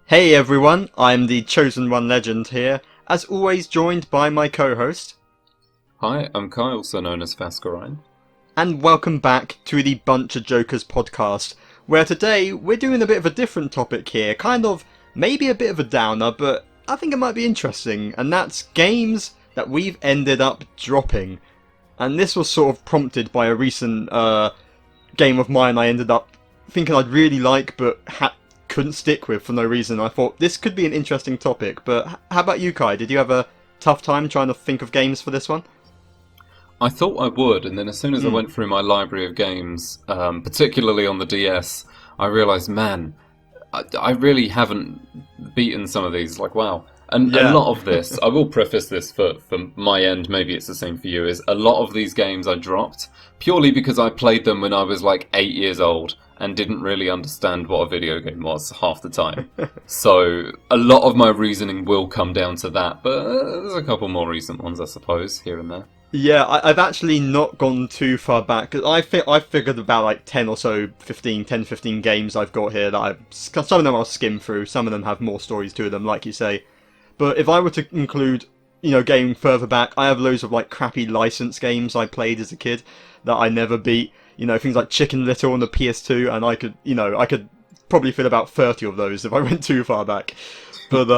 Hey everyone, I'm the TheChosenOneLegend here, as always joined by my co-host. Hi, I'm Kyle, also known as Fascurreyn. And welcome back to the BunchaJokahs podcast, where today we're doing a bit of a different topic here, kind of maybe a bit of a downer, but I think it might be interesting, and that's games that we've ended up dropping. And this was sort of prompted by a recent game of mine I ended up thinking I'd really like, but couldn't stick with for no reason. I thought this could be an interesting topic, but how about you, Kai? Did you have a tough time trying to think of games for this one? I thought I would, and then as soon as I Mm. went through my library of games, particularly on the DS, I realised, man, I really haven't beaten some of these. Like, wow. And a Yeah. lot of this, I will preface this for my end, maybe it's the same for you, is a lot of these games I dropped purely because I played them when I was like 8 years old and didn't really understand what a video game was half the time. So a lot of my reasoning will come down to that, but there's a couple more recent ones, I suppose, here and there. Yeah, I've actually not gone too far back. 'Cause I figured about like 10 or so, 15 games I've got here that some of them I'll skim through, some of them have more stories to them, like you say. But if I were to include, going further back, I have loads of like crappy license games I played as a kid that I never beat. Things like Chicken Little on the PS2, and I could probably fit about 30 of those if I went too far back. But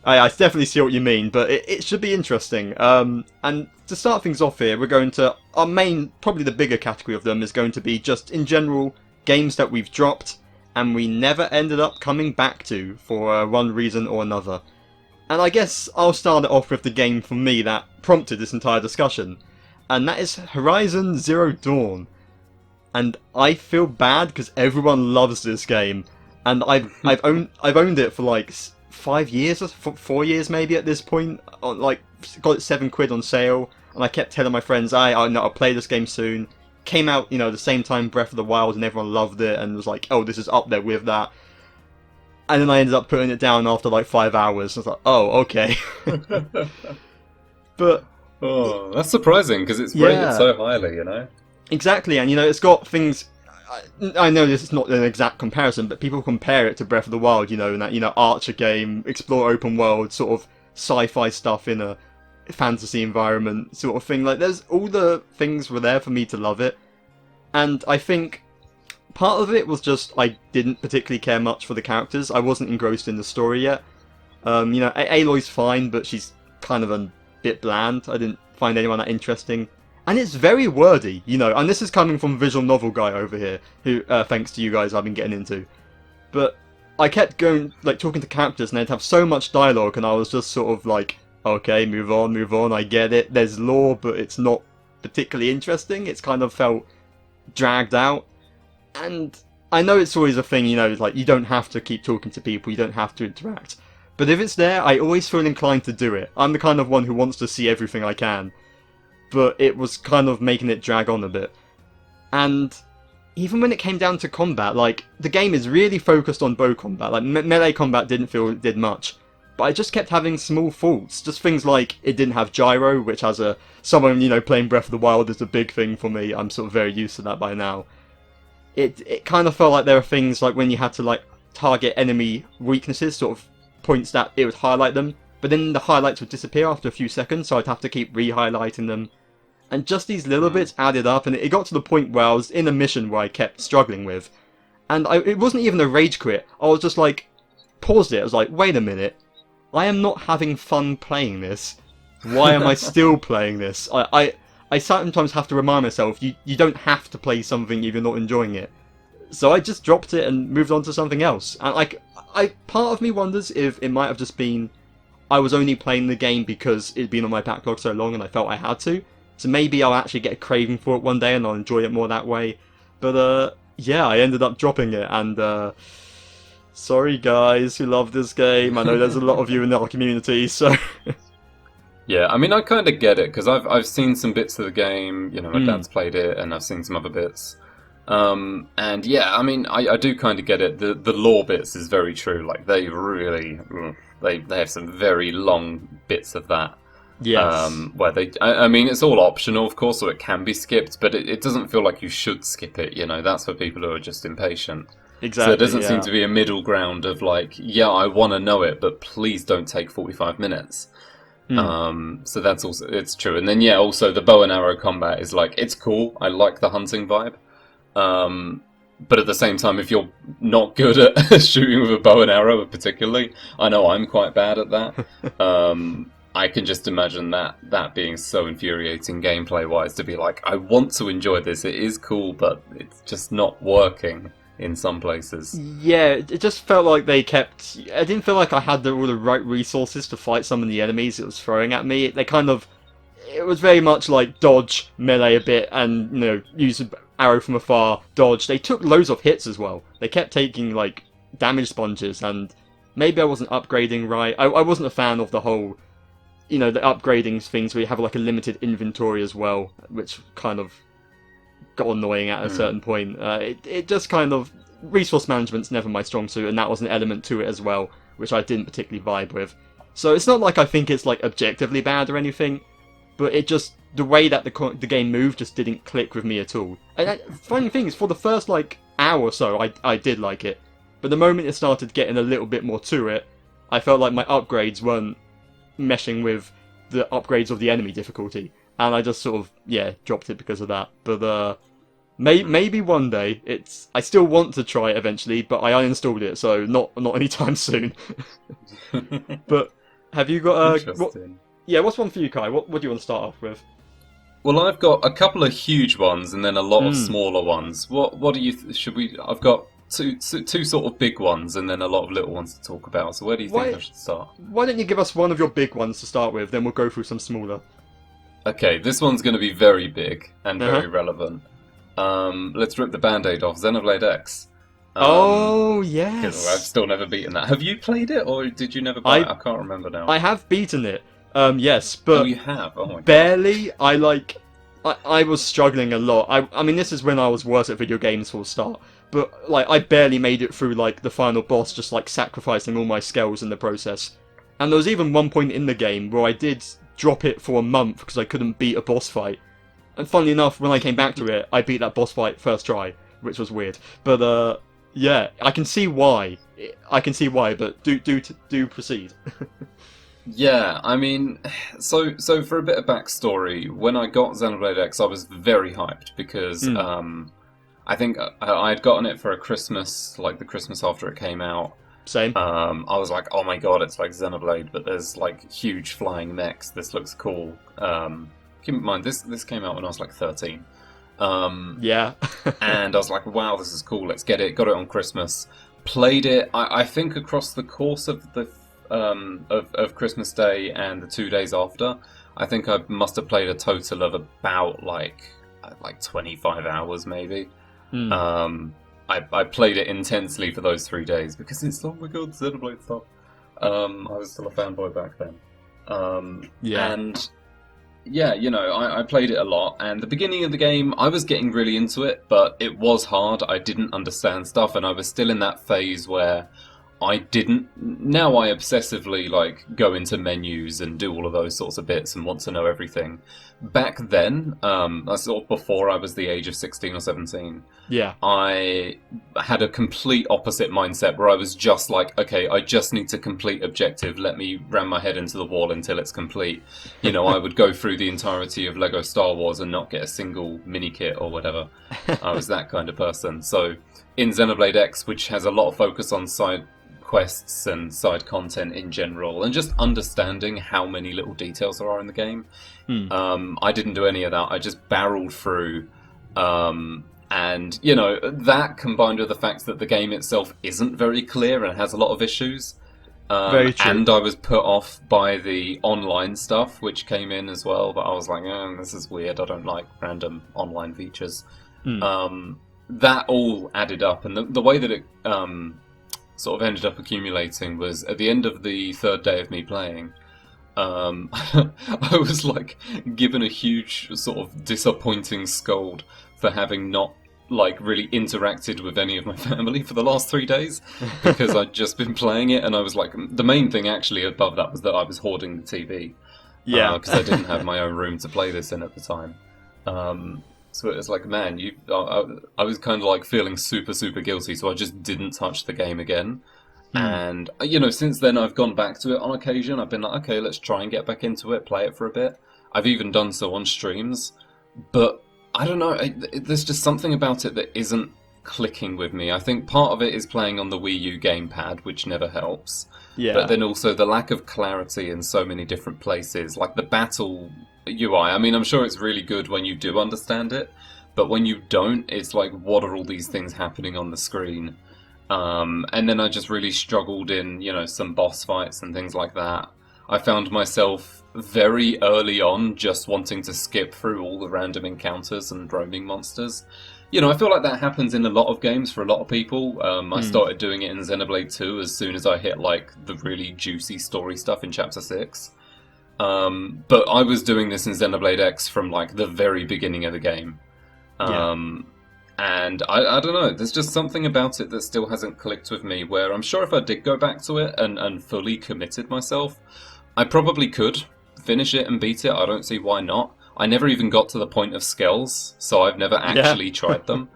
I definitely see what you mean, but it should be interesting. And to start things off here, we're going to our main, probably the bigger category of them is going to be just in general games that we've dropped and we never ended up coming back to for one reason or another. And I guess I'll start it off with the game for me that prompted this entire discussion, and that is Horizon Zero Dawn. And I feel bad because everyone loves this game, and I've owned it for like 5 years or 4 years maybe at this point. Like got it £7 on sale, and I kept telling my friends, I know I'll play this game soon. Came out, the same time Breath of the Wild, and everyone loved it and was like, oh, this is up there with that. And then I ended up putting it down after like 5 hours. I was like, oh, okay. But Oh, that's surprising because it's rated yeah, so highly, you know? exactly. And it's got things. I know this is not an exact comparison, but people compare it to Breath of the Wild. In that Archer game, explore open world, sort of sci-fi stuff in a fantasy environment, sort of thing. Like, there's all the things were there for me to love it, and I think part of it was just I didn't particularly care much for the characters. I wasn't engrossed in the story yet. Aloy's fine, but she's kind of a bit bland. I didn't find anyone that interesting. And it's very wordy, and this is coming from visual novel guy over here, who, thanks to you guys, I've been getting into. But I kept going, like, talking to characters, and they'd have so much dialogue, and I was just sort of like, okay, move on, I get it. There's lore, but it's not particularly interesting. It's kind of felt dragged out. And I know it's always a thing, like, you don't have to keep talking to people, you don't have to interact. But if it's there, I always feel inclined to do it. I'm the kind of one who wants to see everything I can. But it was kind of making it drag on a bit. And even when it came down to combat, like, the game is really focused on bow combat. Like, melee combat didn't feel it did much. But I just kept having small faults. Just things like it didn't have gyro, which as someone, playing Breath of the Wild is a big thing for me. I'm sort of very used to that by now. It kind of felt like there were things like when you had to, like, target enemy weaknesses, sort of points that it would highlight them. But then the highlights would disappear after a few seconds, so I'd have to keep re-highlighting them. And just these little bits added up, and it got to the point where I was in a mission where I kept struggling with. And it wasn't even a rage quit. I was just like, paused it. I was like, wait a minute. I am not having fun playing this. Why am I still playing this? I sometimes have to remind myself, you don't have to play something if you're not enjoying it. So I just dropped it and moved on to something else. And part of me wonders if it might have just been I was only playing the game because it'd been on my backlog so long and I felt I had to. So maybe I'll actually get a craving for it one day and I'll enjoy it more that way. But yeah, I ended up dropping it, and sorry guys who love this game. I know there's a lot of you in our community, so Yeah, I mean, I kind of get it because I've seen some bits of the game. You know, my mm, dad's played it, and I've seen some other bits. And yeah, I mean, I do kind of get it. The lore bits is very true. Like they really they have some very long bits of that. yes. Where I mean, it's all optional, of course, so it can be skipped, but it doesn't feel like you should skip it. You know, that's for people who are just impatient. So there Exactly. doesn't seem Yeah. to be a middle ground of like, yeah, I want to know it, but please don't take 45 minutes. Hmm. So that's also, it's true. And then, yeah, also the bow and arrow combat is like, it's cool. I like the hunting vibe. But at the same time, if you're not good at shooting with a bow and arrow, particularly, I know I'm quite bad at that. I can just imagine that being so infuriating gameplay-wise to be like, I want to enjoy this, it is cool, but it's just not working in some places. Yeah, it just felt like they kept. I didn't feel like I had all the right resources to fight some of the enemies it was throwing at me. They kind of. It was very much like dodge, melee a bit, and use an arrow from afar, dodge. They took loads of hits as well. They kept taking like damage sponges, and maybe I wasn't upgrading right. I wasn't a fan of the whole, the upgrading things where you have like a limited inventory as well, which kind of got annoying at a certain point. It just kind of resource management's never my strong suit, and that was an element to it as well, which I didn't particularly vibe with. So it's not like I think it's like objectively bad or anything, but it just the way that the game moved just didn't click with me at all. And funny thing is, for the first like hour or so, I did like it, but the moment it started getting a little bit more to it, I felt like my upgrades weren't meshing with the upgrades of the enemy difficulty, and I just sort of dropped it because of that. But maybe one day I still want to try it eventually, but I uninstalled it, so not anytime soon. But have you got Interesting. what's one for you, Kai? What do you want to start off with? Well, I've got a couple of huge ones and then a lot of Hmm. smaller ones. What do you should we? I've got two sort of big ones and then a lot of little ones to talk about. So where do you think Why I should start? why don't you give us one of your big ones to start with, then we'll go through some smaller. Okay, this one's going to be very big and Uh-huh. very relevant. Let's rip the band-aid off. Xenoblade X. Oh 'Cause I've yes, still never beaten that. Have you played it, or did you never buy it? I can't remember now. I have beaten it. Yes, Oh, but you have? Oh my god. barely. I was struggling a lot. I mean, this is when I was worse at video games for a start. But like, I barely made it through like the final boss, just like sacrificing all my skills in the process. And there was even one point in the game where I did drop it for a month because I couldn't beat a boss fight. And funnily enough, when I came back to it, I beat that boss fight first try, which was weird. But yeah, I can see why. But do proceed. Yeah, I mean, so for a bit of backstory, when I got Xenoblade X, I was very hyped because I think I had gotten it for a Christmas, like the Christmas after it came out. Same. I was like, oh my god, it's like Xenoblade, but there's like huge flying mechs. This looks cool. Keep in mind, this came out when I was like 13. Yeah. And I was like, wow, this is cool. Let's get it. Got it on Christmas. Played it. I think across the course of the of Christmas Day and the 2 days after, I think I must have played a total of about like 25 hours maybe. I played it intensely for those 3 days because it's, oh my god, Xenoblade stuff. I was still a fanboy back then. Yeah. And yeah, I played it a lot, and the beginning of the game, I was getting really into it, but it was hard. I didn't understand stuff, and I was still in that phase where I didn't. Now I obsessively like go into menus and do all of those sorts of bits and want to know everything. Back then, sort of before I was the age of 16 or 17, Yeah. I had a complete opposite mindset where I was just like, okay, I just need to complete objective. Let me ram my head into the wall until it's complete. I would go through the entirety of Lego Star Wars and not get a single mini kit or whatever. I was that kind of person. So in Xenoblade X, which has a lot of focus on side quests and side content in general, and just understanding how many little details there are in the game, I didn't do any of that. I just barreled through. And, that combined with the fact that the game itself isn't very clear and has a lot of issues. Very true. And I was put off by the online stuff, which came in as well. But I was like, this is weird. I don't like random online features. That all added up. And the way that it sort of ended up accumulating was at the end of the third day of me playing, I was like given a huge sort of disappointing scold for having not like really interacted with any of my family for the last 3 days because I'd just been playing it, and I was like, the main thing actually above that was that I was hoarding the TV. Yeah. Because I didn't have my own room to play this in at the time. So it's like, man, I was kind of like feeling super, super guilty, so I just didn't touch the game again. And, since then I've gone back to it on occasion. I've been like, okay, let's try and get back into it, play it for a bit. I've even done so on streams. But, I don't know, there's just something about it that isn't clicking with me. I think part of it is playing on the Wii U gamepad, which never helps. Yeah. But then also the lack of clarity in so many different places. Like the battle UI, I mean, I'm sure it's really good when you do understand it. But when you don't, it's like, what are all these things happening on the screen? And then I just really struggled in, some boss fights and things like that. I found myself very early on just wanting to skip through all the random encounters and roaming monsters. I feel like that happens in a lot of games for a lot of people. I started doing it in Xenoblade 2 as soon as I hit, like, the really juicy story stuff in Chapter 6. But I was doing this in Xenoblade X from, like, the very beginning of the game. And I don't know, there's just something about it that still hasn't clicked with me, where I'm sure if I did go back to it and fully committed myself, I probably could finish it and beat it. I don't see why not. I never even got to the point of Skells, so I've never actually tried them.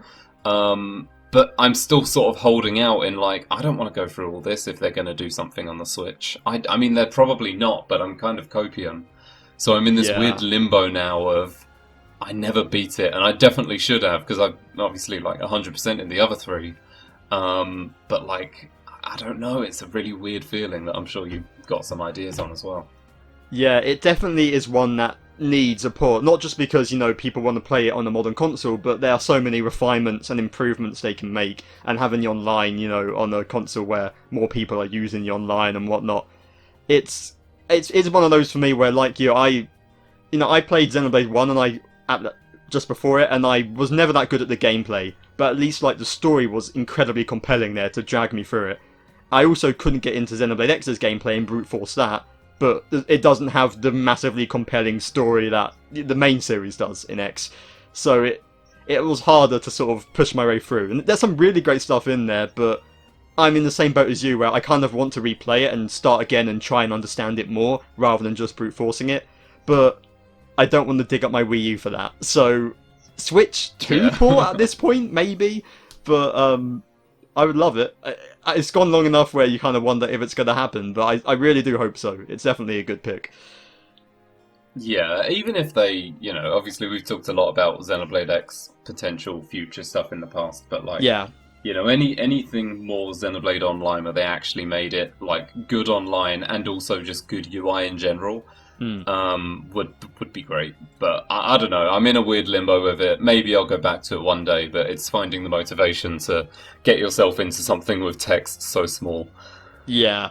But I'm still sort of holding out in, like, I don't want to go through all this if they're going to do something on the Switch. I mean, they're probably not, but I'm kind of copium. So I'm in this weird limbo now of, I never beat it, and I definitely should have, because I'm obviously like 100% in the other three. But like, I don't know, it's a really weird feeling that I'm sure you've got some ideas on as well. Yeah, it definitely is one that needs a port, not just because, people want to play it on a modern console, but there are so many refinements and improvements they can make, and having the online, on a console where more people are using the online and whatnot. It's one of those for me where, like you, I played Xenoblade 1 and just before it, and I was never that good at the gameplay, but at least like the story was incredibly compelling there to drag me through it. I also couldn't get into Xenoblade X's gameplay and brute force that, but it doesn't have the massively compelling story that the main series does in X. So it was harder to sort of push my way through. And there's some really great stuff in there, but I'm in the same boat as you, where I kind of want to replay it and start again and try and understand it more, rather than just brute forcing it. But I don't want to dig up my Wii U for that. So, Switch 2 port at this point, maybe. But I would love it. It's gone long enough where you kind of wonder if it's going to happen, but I really do hope so. It's definitely a good pick. Yeah, even if they, obviously we've talked a lot about Xenoblade X potential future stuff in the past, but like, anything more Xenoblade Online where they actually made it like good online and also just good UI in general, would be great. But I don't know, I'm in a weird limbo with it. Maybe I'll go back to it one day, but it's finding the motivation to get yourself into something with text so small. Yeah.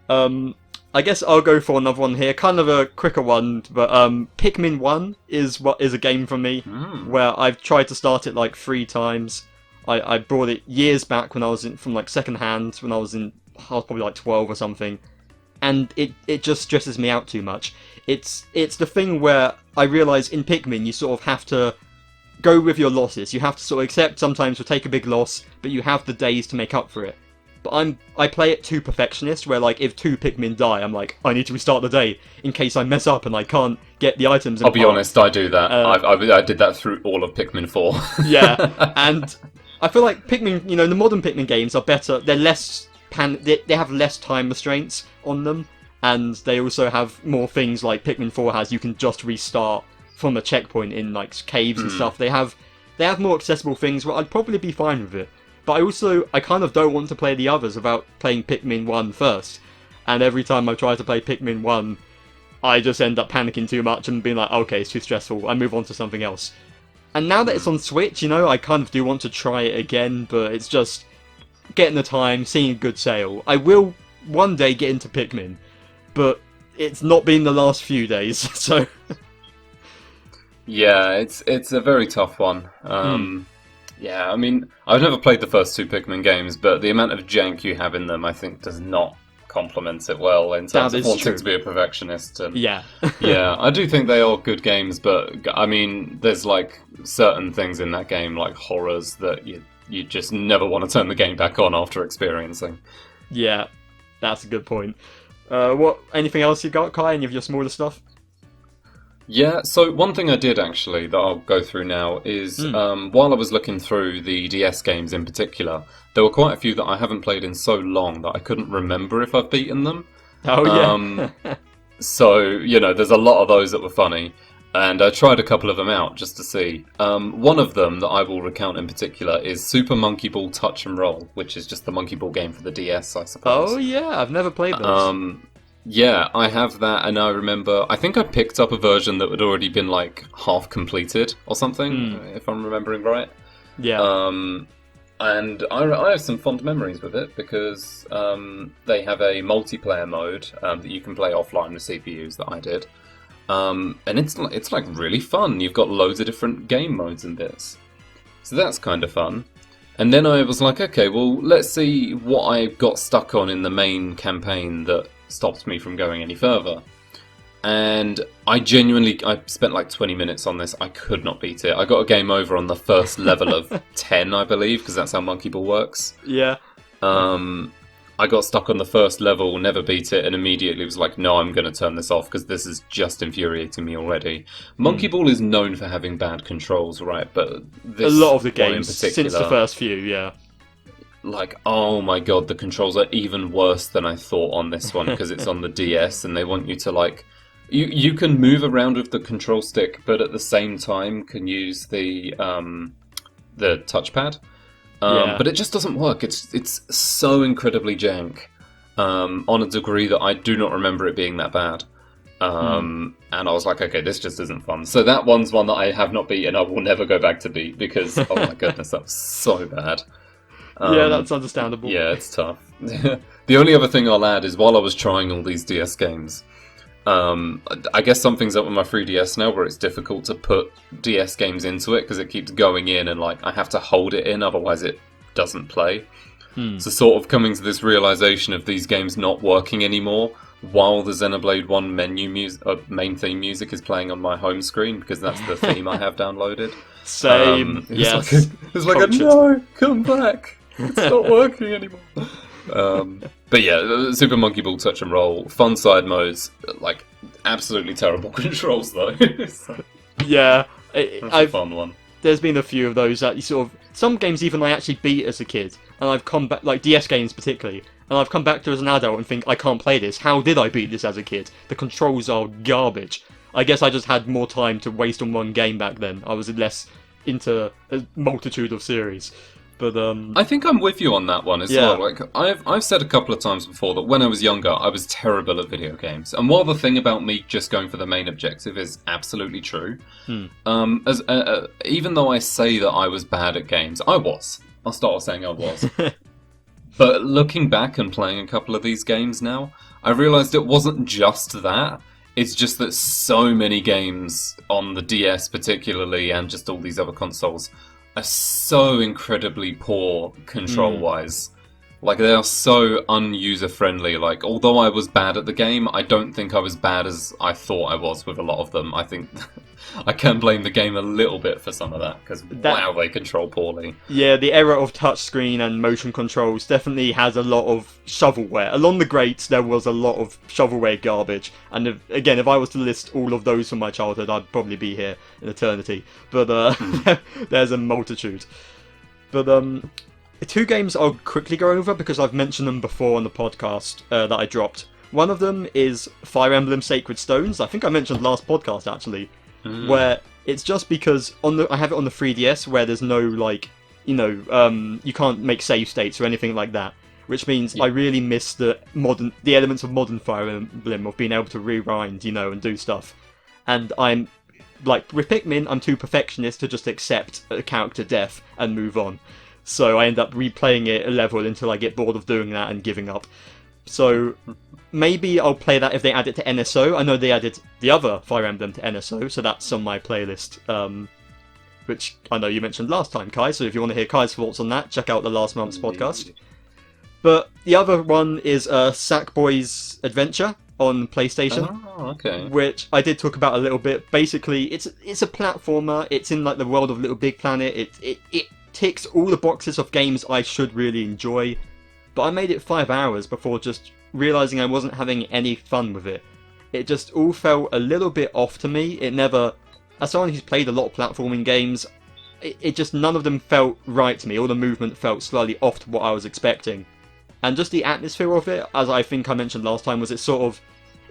I guess I'll go for another one here, kind of a quicker one, but Pikmin 1 is a game for me, where I've tried to start it like 3 times. I bought it years back when I was from like second hand, when I was probably like 12 or something. And it just stresses me out too much. It's the thing where I realise in Pikmin you sort of have to go with your losses. You have to sort of accept sometimes you'll take a big loss, but you have the days to make up for it. But I play it too perfectionist, where like if 2 Pikmin die, I'm like, I need to restart the day in case I mess up and I can't get the items. I'll be honest, I do that. I did that through all of Pikmin 4. Yeah, and I feel like Pikmin, the modern Pikmin games are better. They're less they have less time restraints on them, and they also have more things like Pikmin 4 has. You can just restart from a checkpoint in like caves and stuff. They have more accessible things where I'd probably be fine with it. But I kind of don't want to play the others without playing Pikmin 1 first. And every time I try to play Pikmin 1, I just end up panicking too much and being like, okay, it's too stressful, I move on to something else. And now that it's on Switch, I kind of do want to try it again, but it's just getting the time, seeing a good sale. I will one day get into Pikmin, but it's not been the last few days, so... Yeah, it's a very tough one. Yeah, I mean, I've never played the first 2 Pikmin games, but the amount of jank you have in them, I think, does not complement it well in terms of wanting to be a perfectionist. And yeah. Yeah, I do think they are good games, but, I mean, there's, like, certain things in that game, like horrors, that you just never want to turn the game back on after experiencing. Yeah, that's a good point. Anything else you got, Kai? Any of your smaller stuff? Yeah, so one thing I did actually that I'll go through now is Hmm. while I was looking through the DS games in particular, there were quite a few that I haven't played in so long that I couldn't remember if I've beaten them. Oh yeah. Um, so, there's a lot of those that were funny, and I tried a couple of them out just to see. One of them that I will recount in particular is Super Monkey Ball Touch and Roll, which is just the Monkey Ball game for the DS, I Oh suppose. yeah. I've never played those. Um, yeah, I have that, and I remember. I think I picked up a version that had already been like half completed or something, Hmm. if I'm remembering right. Yeah. Um, and I have some fond memories with it because they have a multiplayer mode that you can play offline with CPUs that I did, and it's like really fun. You've got loads of different game modes and bits, so that's kind of fun. And then I was like, okay, well, let's see what I got stuck on in the main campaign that stopped me from going any further. And I spent like 20 minutes on this. I could not beat it. I got a game over on the first level of 10, I believe, because that's how Monkey Ball works. Yeah. Um, I got stuck on the first level, never beat it, and immediately was like, no, I'm going to turn this off because this is just infuriating me already. Monkey Ball is known for having bad controls, right? But A this lot of the one in games particular, since the first few. Yeah. like, oh my god, the controls are even worse than I thought on this one because it's on the DS and they want you to like. You can move around with the control stick, but at the same time can use the touchpad. Yeah. But it just doesn't work. It's so incredibly jank, on a degree that I do not remember it being that bad. And I was like, okay, this just isn't fun. So that one's one that I have not beaten. I will never go back to beat because oh my goodness, that was so bad. Yeah, that's understandable. Yeah, it's tough. The only other thing I'll add is while I was trying all these DS games, I guess something's up with my 3DS now where it's difficult to put DS games into it because it keeps going in and like I have to hold it in, otherwise it doesn't play. So sort of coming to this realization of these games not working anymore while the Xenoblade 1 main theme music is playing on my home screen because that's the theme I have downloaded. Same. Yes. It's like a Cultured. no, come back. It's not working anymore. But yeah, Super Monkey Ball Touch and Roll, fun side modes, like absolutely terrible controls though. So, Yeah. that's a I've fun one. There's been a few of those that you sort of some games even I actually beat as a kid, and I've come back like DS games particularly, and I've come back to as an adult and think I can't play this. How did I beat this as a kid? The controls are garbage. I guess I just had more time to waste on one game back then. I was less into a multitude of series. But I think I'm with you on that one as Yeah. well. Like I've said a couple of times before that when I was younger, I was terrible at video games. And while the thing about me just going for the main objective is absolutely true, as even though I say that I was bad at games, I was. I'll start off saying I was. But looking back and playing a couple of these games now, I realised it wasn't just that. It's just that so many games on the DS particularly and just all these other consoles are so incredibly poor control-wise. Like, they are so un-user-friendly. Like, although I was bad at the game, I don't think I was bad as I thought I was with a lot of them. I think I can blame the game a little bit for some of that, because wow, they control poorly. Yeah, the era of touchscreen and motion controls definitely has a lot of shovelware. Along the greats, there was a lot of shovelware garbage. And again, if I was to list all of those from my childhood, I'd probably be here in eternity. But there's a multitude. But two games I'll quickly go over because I've mentioned them before on the podcast that I dropped. One of them is Fire Emblem Sacred Stones. I think I mentioned last podcast actually, where it's just because I have it on the 3DS where there's no you can't make save states or anything like that, which means I really miss the elements of modern Fire Emblem of being able to rewind, and do stuff. And I'm like with Pikmin, I'm too perfectionist to just accept a character death and move on. So I end up replaying it a level until I get bored of doing that and giving up. So maybe I'll play that if they add it to NSO. I know they added the other Fire Emblem to NSO, so that's on my playlist. Which I know you mentioned last time, Kai, so if you want to hear Kai's thoughts on that, check out the last month's podcast. But the other one is Sackboy's Adventure on PlayStation. Oh, okay. Which I did talk about a little bit. Basically, it's a platformer. It's in like the world of Little Big Planet. It ticks all the boxes of games I should really enjoy, but I made it 5 hours before just realising I wasn't having any fun with it. it just all felt a little bit off to me. It never, as someone who's played a lot of platforming games, it just, none of them felt right to me. All the movement felt slightly off to what I was expecting. And just the atmosphere of it, as I think I mentioned last time, was it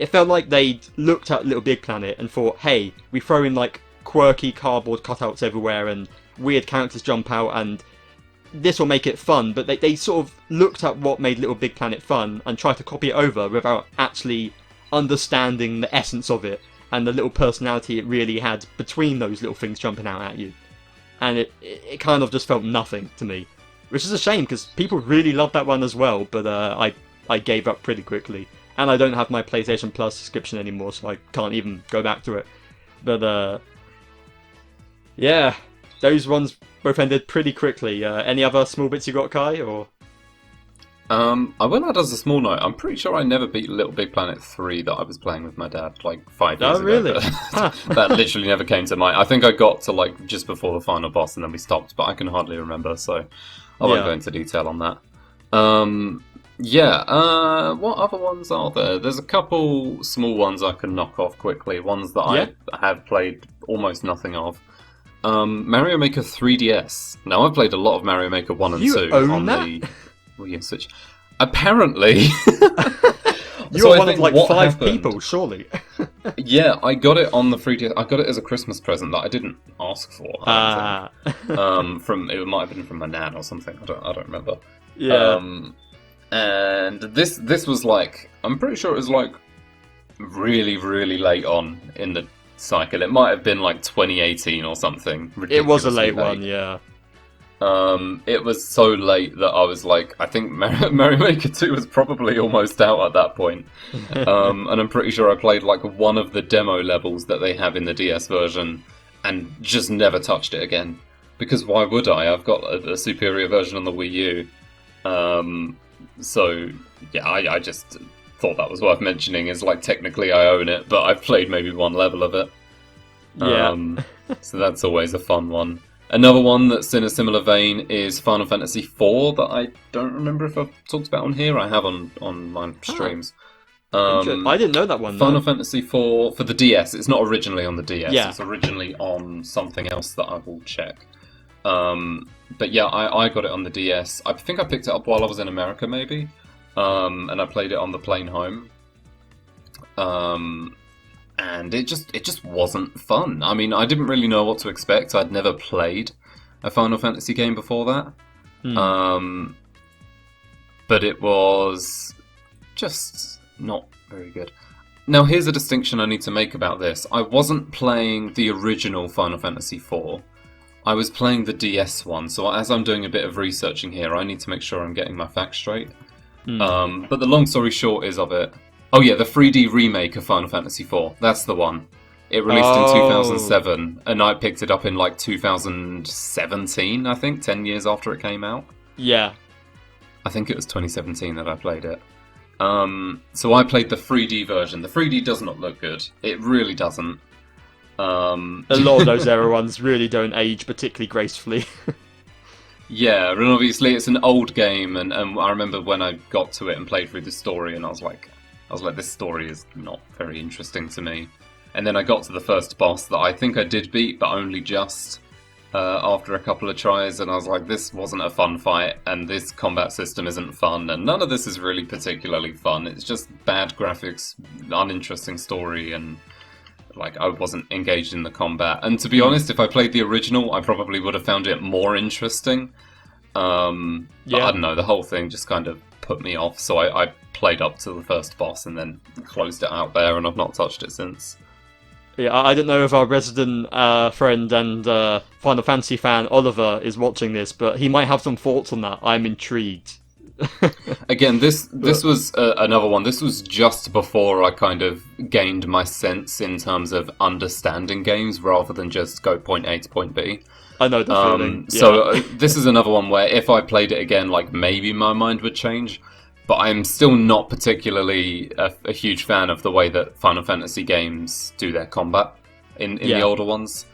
felt like they'd looked at Little Big Planet and thought, hey, we throw in like quirky cardboard cutouts everywhere and weird characters jump out and this will make it fun. But they sort of looked at what made Little Big Planet fun and tried to copy it over without actually understanding the essence of it and the little personality it really had between those little things jumping out at you. And it kind of just felt nothing to me. Which is a shame, because people really loved that one as well, but I gave up pretty quickly. And I don't have my PlayStation Plus subscription anymore, so I can't even go back to it. But, yeah, those ones both ended pretty quickly. Any other small bits you got, Kai, or...? I will add as a small note, I'm pretty sure I never beat Little Big Planet 3 that I was playing with my dad, like 5 years ago. Oh, really? That literally never came to mind. I think I got to, like, just before the final boss and then we stopped, but I can hardly remember, so I won't go into detail on that. What other ones are there? There's a couple small ones I can knock off quickly, ones that I have played almost nothing of. Mario Maker 3DS. Now, I've played a lot of Mario Maker 1 and 2 on the Wii and Switch. Apparently... You're one of like 5 people, surely. Yeah, I got it on the 3DS. I got it as a Christmas present that I didn't ask for. It might have been from my nan or something. I don't remember. Yeah. And this was like, I'm pretty sure it was like really, really late on in the cycle. It might have been like 2018 or something. It was a late one, yeah. It was so late that I was like, I think Mario Maker 2 was probably almost out at that point. And I'm pretty sure I played like one of the demo levels that they have in the DS version and just never touched it again. Because why would I? I've got a superior version on the Wii U. So, yeah, I just thought that was worth mentioning. Is like, technically I own it, but I've played maybe one level of it. Yeah. So that's always a fun one. Another one that's in a similar vein is Final Fantasy IV that I don't remember if I've talked about on here. I have on my streams. I didn't know that one. Final Fantasy IV for the DS. It's not originally on the DS. Yeah. It's originally on something else that I will check. But yeah, I got it on the DS. I think I picked it up while I was in America, maybe. And I played it on the plane home. And it just wasn't fun. I mean, I didn't really know what to expect. I'd never played a Final Fantasy game before that. But it was just not very good. Now, here's a distinction I need to make about this. I wasn't playing the original Final Fantasy IV. I was playing the DS one, so as I'm doing a bit of researching here, I need to make sure I'm getting my facts straight. But the long story short is of it... Oh yeah, the 3D remake of Final Fantasy IV. That's the one. It released in 2007, and I picked it up in like 2017, I think, 10 years after it came out. Yeah. I think it was 2017 that I played it. So I played the 3D version. The 3D does not look good. It really doesn't. A lot of those era ones really don't age particularly gracefully. Yeah, and obviously it's an old game, and I remember when I got to it and played through the story, and I was like, this story is not very interesting to me. And then I got to the first boss that I think I did beat, but only just after a couple of tries, and I was like, this wasn't a fun fight, and this combat system isn't fun, and none of this is really particularly fun. It's just bad graphics, uninteresting story, and like, I wasn't engaged in the combat. And to be honest, if I played the original, I probably would have found it more interesting. But I don't know, the whole thing just kind of put me off, so I played up to the first boss and then closed it out there, and I've not touched it since. Yeah, I don't know if our resident friend and Final Fantasy fan Oliver is watching this, but he might have some thoughts on that. I'm intrigued. Again, this was another one. This was just before I kind of gained my sense in terms of understanding games rather than just go point A to point B. I know the feeling. Yeah. So this is another one where if I played it again, like, maybe my mind would change. But I'm still not particularly a huge fan of the way that Final Fantasy games do their combat in the older ones.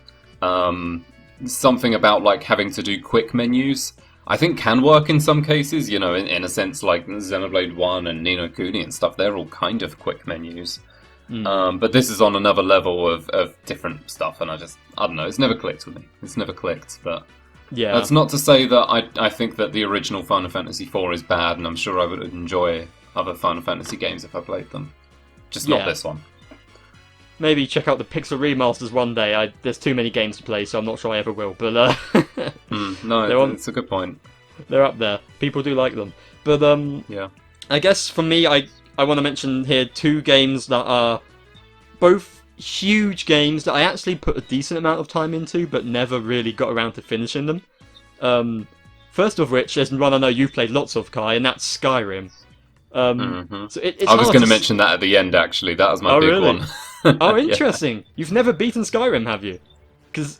Something about like having to do quick menus, I think, can work in some cases. You know, in a sense, like Xenoblade 1 and Ni no Kuni and stuff, they're all kind of quick menus. But this is on another level of different stuff, and I don't know, it's never clicked with me. It's never clicked, but Yeah. that's not to say that I think that the original Final Fantasy IV is bad, and I'm sure I would enjoy other Final Fantasy games if I played them. Just not this one. Maybe check out the Pixel remasters one day. There's too many games to play, so I'm not sure I ever will. But no, it's a good point. They're up there. People do like them. But yeah. I guess for me, I want to mention here 2 games that are both huge games that I actually put a decent amount of time into, but never really got around to finishing them. First of which is one I know you've played lots of, Kai, and that's Skyrim. So it's I was going to mention that at the end, actually. That was my big really? one. Oh, interesting. Yeah. You've never beaten Skyrim, have you?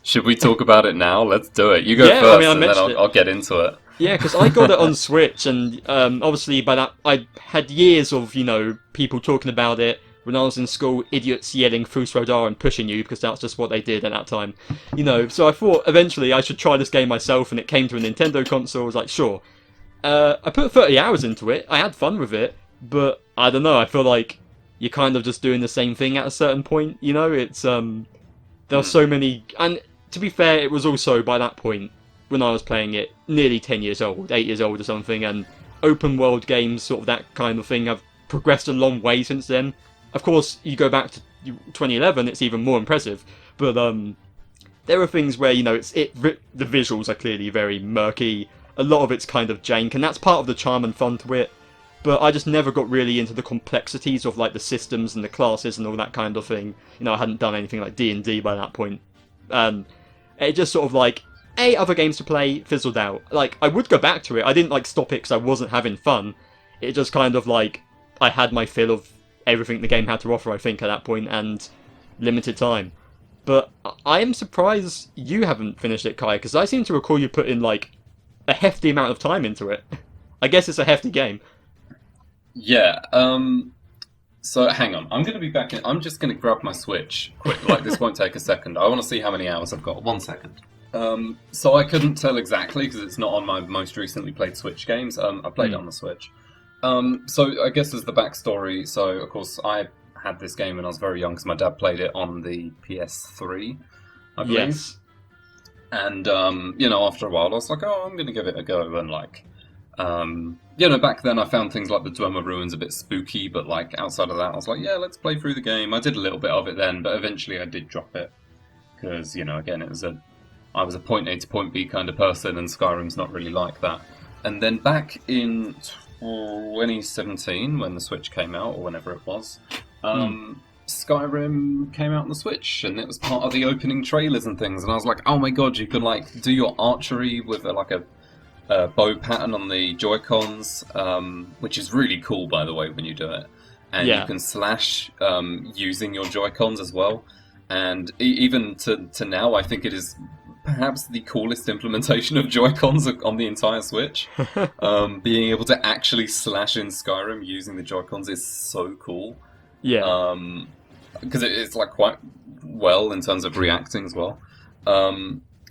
Should we talk about it now? Let's do it. You go first, and then I'll get into it. Yeah, because I got it on Switch, and obviously by that I had years of people talking about it when I was in school, idiots yelling Fus Rodar and pushing you because that's just what they did at that time. So I thought eventually I should try this game myself, and it came to a Nintendo console. I was like, sure. I put 30 hours into it. I had fun with it, but I don't know. I feel like you're kind of just doing the same thing at a certain point. It's there are so many, and to be fair, it was also by that point when I was playing it nearly 10 years old, 8 years old or something, and open world games, sort of that kind of thing, have progressed a long way since then. Of course, you go back to 2011, it's even more impressive, but there are things where the visuals are clearly very murky. A lot of it's kind of jank, and that's part of the charm and fun to it. But I just never got really into the complexities of like the systems and the classes and all that kind of thing. I hadn't done anything like D&D by that point. It just sort of like, other games to play fizzled out. Like, I would go back to it. I didn't like stop it because I wasn't having fun. It just kind of like, I had my fill of everything the game had to offer, I think, at that point, and limited time. But I am surprised you haven't finished it, Kai, because I seem to recall you put in like a hefty amount of time into it. I guess it's a hefty game. Yeah, so hang on, I'm going to be back in, I'm just going to grab my Switch quick, like this won't take a second, I want to see how many hours I've got, 1 second. So I couldn't tell exactly, because it's not on my most recently played Switch games, I played it on the Switch. So I guess as the backstory, so of course I had this game when I was very young, because my dad played it on the PS3, I believe. Yes. And, after a while I was like, I'm going to give it a go, and like, back then I found things like the Dwemer Ruins a bit spooky, but like outside of that I was like, yeah, let's play through the game. I did a little bit of it then, but eventually I did drop it. Because, again, I was a point A to point B kind of person, and Skyrim's not really like that. And then back in 2017, when the Switch came out, or whenever it was, Skyrim came out on the Switch, and it was part of the opening trailers and things, and I was like, oh my god, you can like do your archery with a bow pattern on the Joy-Cons, which is really cool, by the way, when you do it. And you can slash using your Joy-Cons as well. And even to now, I think it is perhaps the coolest implementation of Joy-Cons on the entire Switch. Being able to actually slash in Skyrim using the Joy-Cons is so cool. Yeah. Because it's like quite well in terms of reacting as well.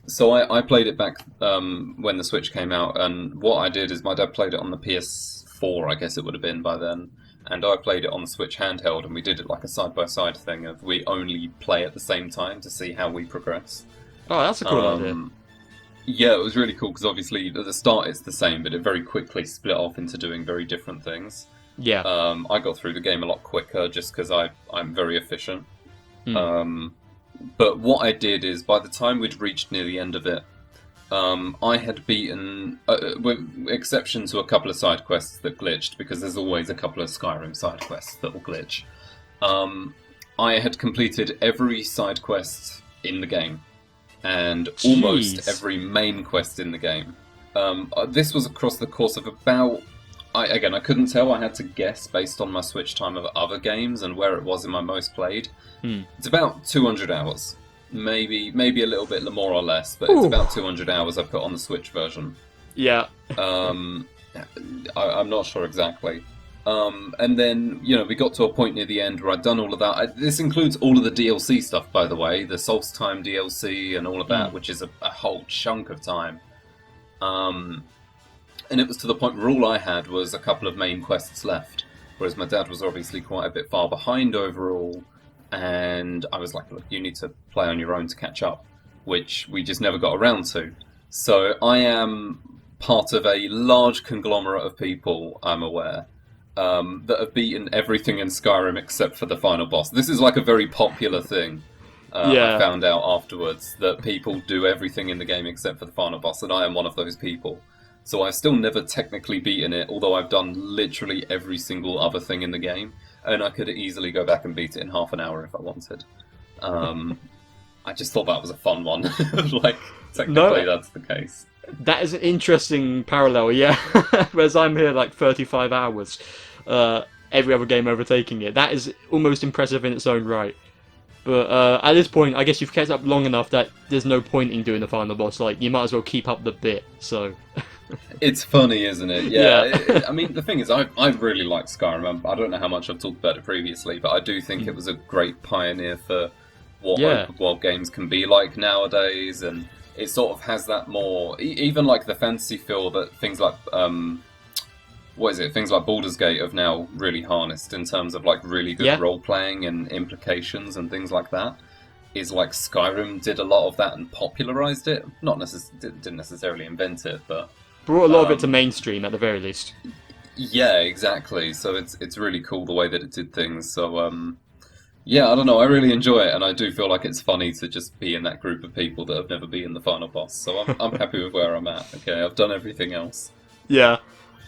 So I played it back when the Switch came out, and what I did is my dad played it on the PS4, I guess it would have been by then, and I played it on the Switch handheld, and we did it like a side-by-side thing of we only play at the same time to see how we progress. Oh, that's a cool idea. Yeah, it was really cool, because obviously at the start it's the same, but it very quickly split off into doing very different things. Yeah. I got through the game a lot quicker just because I'm very efficient. But what I did is, by the time we'd reached near the end of it, I had beaten, with exception to a couple of side quests that glitched, because there's always a couple of Skyrim side quests that will glitch. I had completed every side quest in the game, and almost every main quest in the game. This was across the course of about... I couldn't tell. I had to guess based on my Switch time of other games and where it was in my most played. It's about 200 hours. Maybe a little bit more or less, but it's about 200 hours I put on the Switch version. Yeah. I'm not sure exactly. And then, we got to a point near the end where I'd done all of that. This includes all of the DLC stuff, by the way. The Solstheim DLC and all of that, which is a whole chunk of time. And it was to the point where all I had was a couple of main quests left, whereas my dad was obviously quite a bit far behind overall, and I was like, look, you need to play on your own to catch up, which we just never got around to. So I am part of a large conglomerate of people, I'm aware, that have beaten everything in Skyrim except for the final boss. This is like a very popular thing. I found out afterwards that people do everything in the game except for the final boss, and I am one of those people. So I've still never technically beaten it, although I've done literally every single other thing in the game, and I could easily go back and beat it in half an hour if I wanted. I just thought that was a fun one. Like, technically that's the case. That is an interesting parallel, yeah. Whereas I'm here like 35 hours, every other game overtaking it. That is almost impressive in its own right. But at this point, I guess you've kept up long enough that there's no point in doing the final boss. Like, you might as well keep up the bit, so... It's funny, isn't it? Yeah. I mean, the thing is, I really like Skyrim. I don't know how much I've talked about it previously, but I do think it was a great pioneer for what open world games can be like nowadays, and it sort of has that more, even like the fantasy feel that things like, things like Baldur's Gate have now really harnessed in terms of like really good role-playing and implications and things like that. Is like Skyrim did a lot of that and popularized it. Didn't necessarily invent it, but brought a lot of it to mainstream at the very least. Yeah, exactly. So it's really cool the way that it did things. So yeah, I don't know. I really enjoy it, and I do feel like it's funny to just be in that group of people that have never beaten the final boss. So I'm happy with where I'm at. Okay, I've done everything else. Yeah,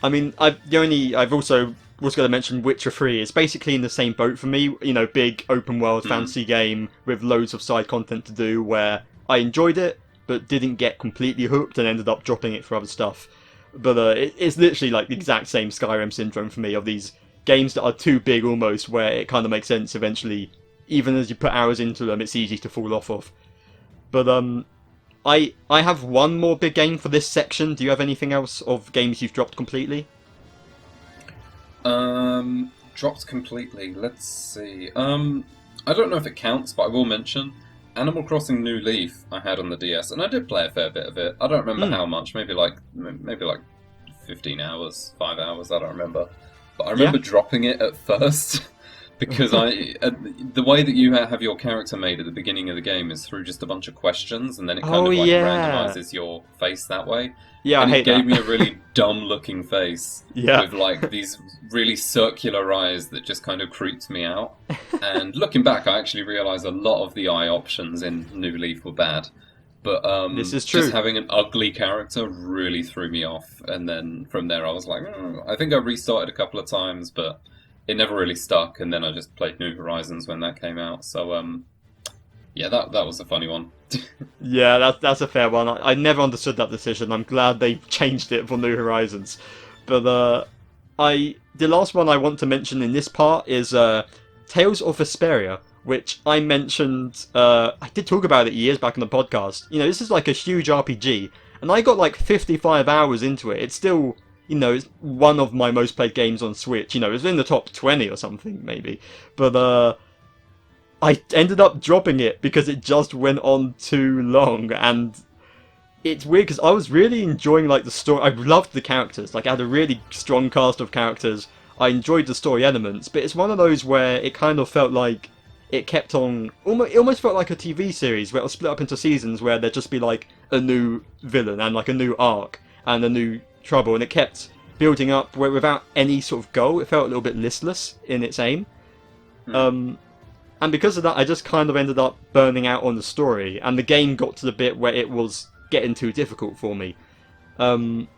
I mean, I've also was going to mention Witcher 3. It's basically in the same boat for me. You know, big open world fantasy game with loads of side content to do, where I enjoyed it but didn't get completely hooked and ended up dropping it for other stuff. But it's literally like the exact same Skyrim syndrome for me, of these games that are too big almost, where it kind of makes sense eventually. Even as you put hours into them, it's easy to fall off of. But I have one more big game for this section. Do you have anything else of games you've dropped completely? Dropped completely. Let's see. I don't know if it counts, but I will mention Animal Crossing New Leaf I had on the DS, and I did play a fair bit of it. I don't remember how much. Maybe like 15 hours, 5 hours. I don't remember. But I remember dropping it at first because the way that you have your character made at the beginning of the game is through just a bunch of questions, and then it kind of like randomizes your face that way. Yeah, and I hate it gave that. me a really dumb-looking face with like these really circular eyes that just kind of creeped me out. And looking back, I actually realised a lot of the eye options in New Leaf were bad. But this is true. Just having an ugly character really threw me off. And then from there, I was like, I think I restarted a couple of times, but it never really stuck. And then I just played New Horizons when that came out. So yeah, that was a funny one. Yeah, that's a fair one. I never understood that decision. I'm glad they changed it for New Horizons. But the last one I want to mention in this part is Tales of Vesperia, which I mentioned. I did talk about it years back on the podcast. You know, this is like a huge RPG, and I got like 55 hours into it. It's still, you know, it's one of my most played games on Switch. You know, it's in the top 20 or something maybe. But I ended up dropping it because it just went on too long, and it's weird because I was really enjoying like the story. I loved the characters. Like, I had a really strong cast of characters. I enjoyed the story elements, but it's one of those where it kind of felt like it kept on. It almost felt like a TV series where it was split up into seasons, where there'd just be like a new villain and like a new arc and a new trouble, and it kept building up without any sort of goal. It felt a little bit listless in its aim. And because of that, I just kind of ended up burning out on the story, and the game got to the bit where it was getting too difficult for me. And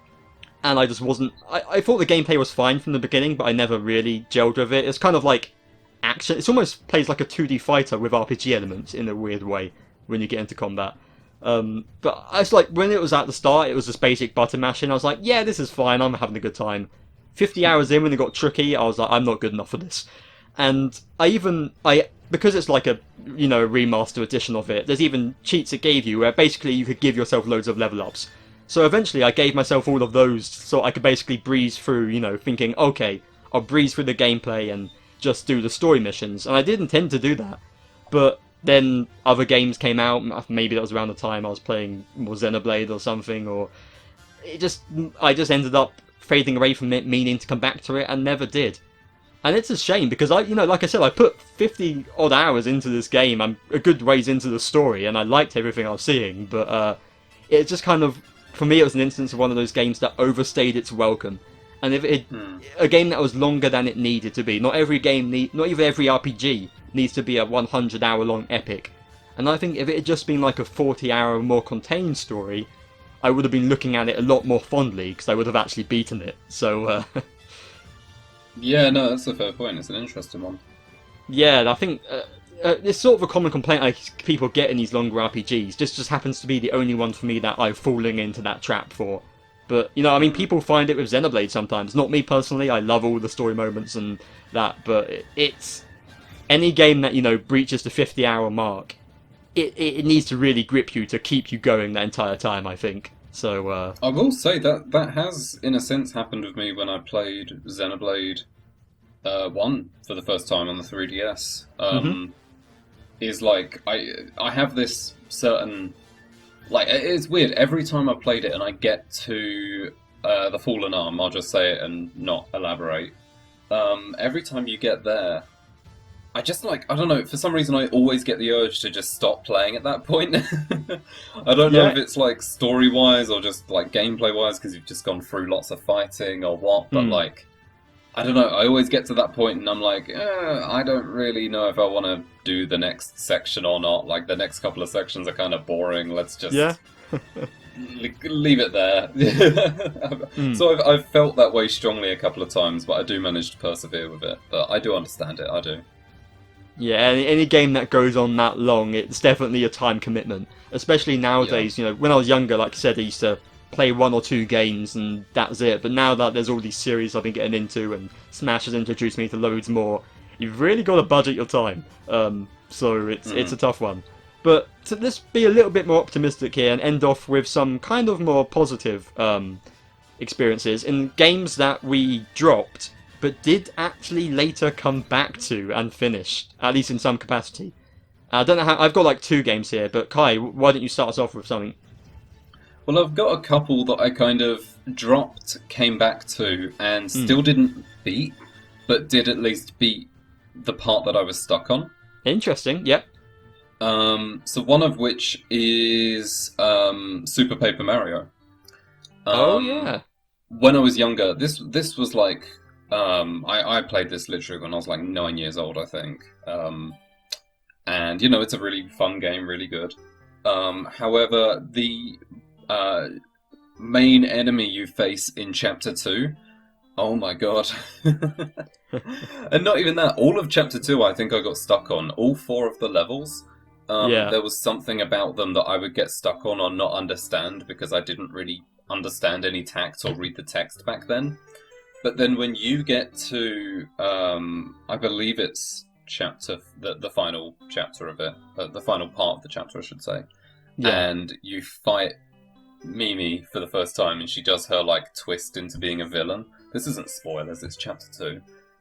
I just wasn't... I thought the gameplay was fine from the beginning, but I never really gelled with it. It's kind of like action. It almost plays like a 2D fighter with RPG elements in a weird way when you get into combat. But I was like, when it was at the start, it was just basic button mashing. I was like, yeah, this is fine, I'm having a good time. 50 hours in, when it got tricky, I was like, I'm not good enough for this. And because it's like a, you know, remaster edition of it, there's even cheats it gave you where basically you could give yourself loads of level ups. So eventually I gave myself all of those so I could basically breeze through, you know, thinking, okay, I'll breeze through the gameplay and just do the story missions. And I did intend to do that. But then other games came out, maybe that was around the time I was playing more Xenoblade or something, or I just ended up fading away from it, meaning to come back to it, and never did. And it's a shame because like I said, I put 50 odd hours into this game. I'm a good ways into the story, and I liked everything I was seeing. But it just kind of, for me, it was an instance of one of those games that overstayed its welcome. And if it a game that was longer than it needed to be. Not every game not even every RPG needs to be a 100-hour long epic. And I think if it had just been like a 40-hour more contained story, I would have been looking at it a lot more fondly because I would have actually beaten it. So. Yeah, no, that's a fair point. It's an interesting one. Yeah, I think it's sort of a common complaint people get in these longer RPGs. This just happens to be the only one for me that I've fallen into that trap for. But, I mean, people find it with Xenoblade sometimes. Not me personally, I love all the story moments and that, but it's... Any game that, breaches the 50-hour mark, it needs to really grip you to keep you going the entire time, I think. So, I will say that has, in a sense, happened with me when I played Xenoblade 1 for the first time on the 3DS. Is like, I have this certain... Like, it's weird, every time I played it and I get to the Fallen Arm, I'll just say it and not elaborate. Every time you get there, I just I don't know, for some reason I always get the urge to just stop playing at that point. I don't know if it's story-wise or just gameplay-wise because you've just gone through lots of fighting or what, but I don't know, I always get to that point and I'm I don't really know if I want to do the next section or not. Like, the next couple of sections are kind of boring, let's just leave it there. So I've felt that way strongly a couple of times, but I do manage to persevere with it. But I do understand it, I do. Yeah, any game that goes on that long, it's definitely a time commitment. Especially nowadays, when I was younger, like I said, I used to play 1 or 2 games and that's it. But now that there's all these series I've been getting into and Smash has introduced me to loads more, you've really got to budget your time. So it's a tough one. But let's be a little bit more optimistic here and end off with some kind of more positive experiences in games that we dropped but did actually later come back to and finish, at least in some capacity. I don't know how. I've got 2 games here, but Kai, why don't you start us off with something? Well, I've got a couple that I kind of dropped, came back to, and still didn't beat, but did at least beat the part that I was stuck on. Interesting, yep. So one of which is Super Paper Mario. Oh, yeah. When I was younger, this was I played this literally when I was 9 years old, I think. And, it's a really fun game, really good. However, the main enemy you face in Chapter 2, oh my god. And not even that, all of Chapter 2 I think I got stuck on. All 4 of the levels, there was something about them that I would get stuck on or not understand because I didn't really understand any tact or read the text back then. But then when you get to, I believe it's the final chapter of it, the final part of the chapter, I should say, and you fight Mimi for the first time, and she does her twist into being a villain. This isn't spoilers; it's Chapter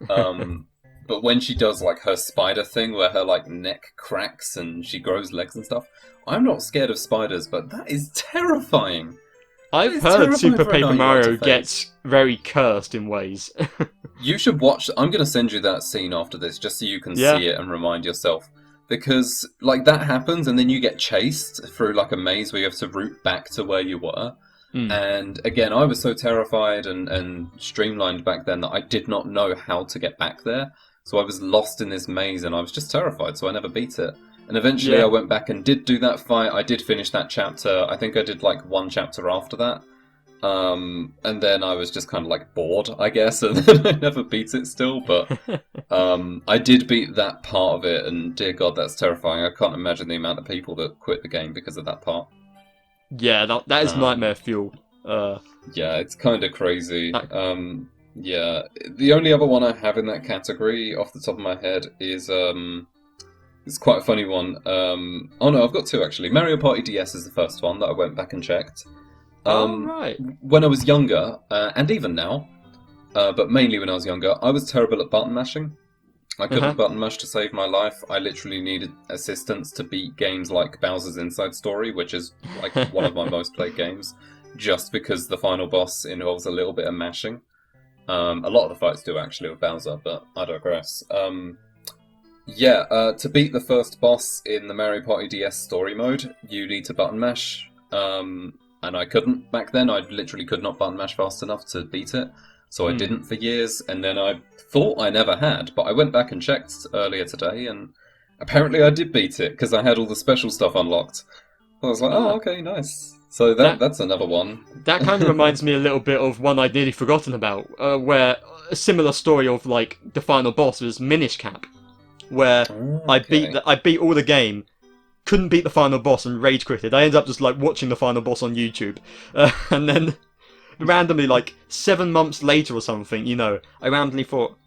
2. But when she does her spider thing, where her neck cracks and she grows legs and stuff, I'm not scared of spiders, but that is terrifying. I've heard Super Paper Mario gets very cursed in ways. You should watch. I'm going to send you that scene after this, just so you can see it and remind yourself. Because, that happens, and then you get chased through, a maze where you have to route back to where you were. And, again, I was so terrified and streamlined back then that I did not know how to get back there. So I was lost in this maze, and I was just terrified, so I never beat it. And eventually I went back and did do that fight. I did finish that chapter. I think I did, 1 chapter after that. And then I was just kind of bored, I guess, and then I never beat it still, but I did beat that part of it, and dear God, that's terrifying. I can't imagine the amount of people that quit the game because of that part. Yeah, that is nightmare fuel. Yeah, it's kind of crazy. Yeah, the only other one I have in that category, off the top of my head, is it's quite a funny one. Oh no, I've got 2 actually. Mario Party DS is the first one that I went back and checked. Right. When I was younger, and even now, but mainly when I was younger, I was terrible at button mashing. I couldn't button mash to save my life. I literally needed assistance to beat games like Bowser's Inside Story, which is one of my most played games, just because the final boss involves a little bit of mashing. A lot of the fights do actually with Bowser, but I digress. To beat the first boss in the Mario Party DS story mode, you need to button mash. And I couldn't back then. I literally could not button mash fast enough to beat it. So I didn't for years, and then I thought I never had, but I went back and checked earlier today, and apparently I did beat it, because I had all the special stuff unlocked. I was like, oh, okay, nice. So that's another one. That kind of reminds me a little bit of one I'd nearly forgotten about, where a similar story of, like, the final boss was Minish Cap, where I beat all the game, couldn't beat the final boss, and rage quitted. I ended up just, like, watching the final boss on YouTube, and then randomly, like, 7 months later or something, you know, I randomly thought,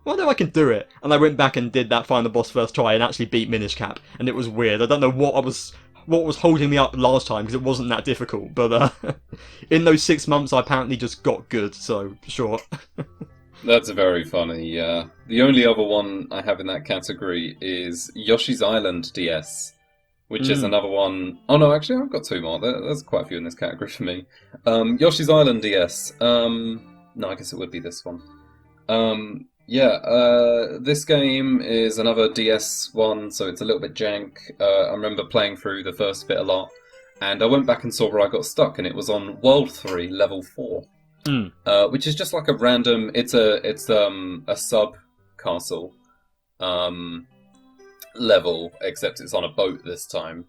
wonder if I can do it. And I went back and did that final boss first try and actually beat Minish Cap. And it was weird. I don't know what was holding me up last time, because it wasn't that difficult. But in those 6 months, I apparently just got good, so sure. That's very funny, yeah. The only other one I have in that category is Yoshi's Island DS. Which is another one. Oh no, actually, I've got 2 more. There's quite a few in this category for me. Yoshi's Island DS. No, I guess it would be this one. This game is another DS one, so it's a little bit jank. I remember playing through the first bit a lot, and I went back and saw where I got stuck, and it was on World 3, Level 4, which is just like a random. It's a sub castle. Level, except it's on a boat this time,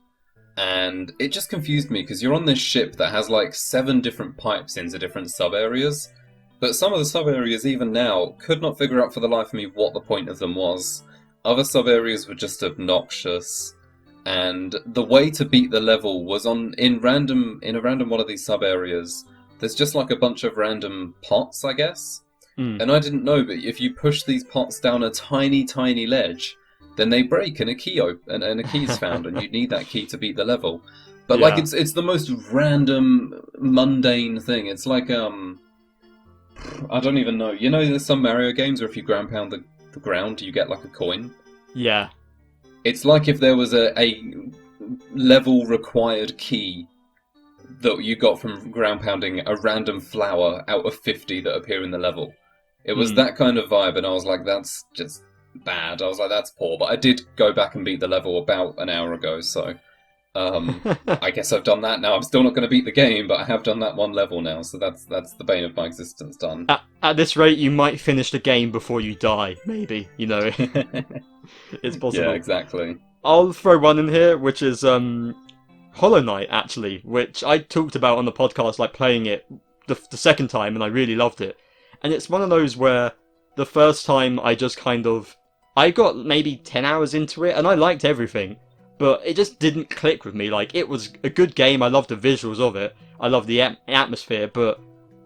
and it just confused me because you're on this ship that has like 7 different pipes into different sub areas, but some of the sub areas even now could not figure out for the life of me what the point of them was. Other sub areas were just obnoxious, and the way to beat the level was in a random one of these sub areas. There's just like a bunch of random pots, I guess, and I didn't know, but if you push these pots down a tiny ledge, then they break and a key and a key is found, and you need that key to beat the level. But like it's the most random, mundane thing. It's like I don't even know. You know, there's some Mario games where if you ground pound the ground, you get like a coin. Yeah. It's like if there was a level required key that you got from ground pounding a random flower out of 50 that appear in the level. It was that kind of vibe, and I was like, that's just bad. I was like, that's poor, but I did go back and beat the level about an hour ago, so I guess I've done that now. I'm still not going to beat the game, but I have done that one level now, so that's the bane of my existence done. At this rate, you might finish the game before you die, maybe, you know. It's possible. Yeah, exactly. I'll throw one in here, which is Hollow Knight, actually, which I talked about on the podcast, like playing it the second time, and I really loved it. And it's one of those where the first time I just kind of... I got maybe 10 hours into it, and I liked everything, but it just didn't click with me. Like, it was a good game, I loved the visuals of it, I loved the atmosphere, but